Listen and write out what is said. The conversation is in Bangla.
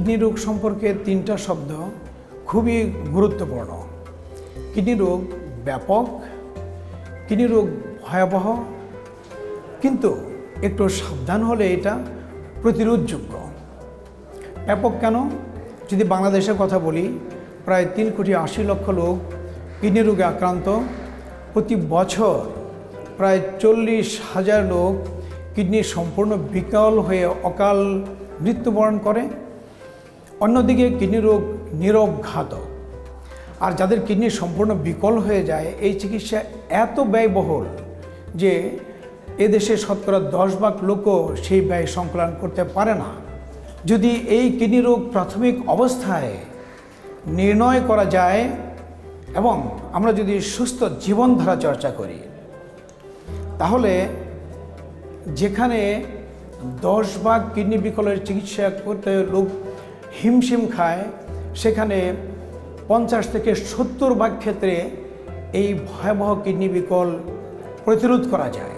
কিডনি রোগ সম্পর্কে তিনটা শব্দ খুবই গুরুত্বপূর্ণ। কিডনি রোগ ব্যাপক, কিডনি রোগ ভয়াবহ, কিন্তু একটু সাবধান হলে এটা প্রতিরোধযোগ্য। ব্যাপক কেন? যদি বাংলাদেশের কথা বলি, প্রায় 3,80,00,000 লোক কিডনি রোগে আক্রান্ত। প্রতি বছর প্রায় 40,000 লোক কিডনি সম্পূর্ণ বিকল হয়ে অকাল মৃত্যুবরণ করে। অন্যদিকে কিডনি রোগ নীরব ঘাতক। আর যাদের কিডনি সম্পূর্ণ বিকল হয়ে যায়, এই চিকিৎসা এত ব্যয়বহুল যে এদেশে শতকরা 10 ভাগ লোকও সেই ব্যয় সংকলন করতে পারে না। যদি এই কিডনি রোগ প্রাথমিক অবস্থায় নির্ণয় করা যায় এবং আমরা যদি সুস্থ জীবনধারা চর্চা করি, তাহলে যেখানে 10 ভাগ কিডনি বিকলের চিকিৎসা করতে লোক হিমশিম খায়, সেখানে 50 থেকে 70 ভাগ ক্ষেত্রে এই ভয়াবহ কিডনি বিকল প্রতিরোধ করা যায়।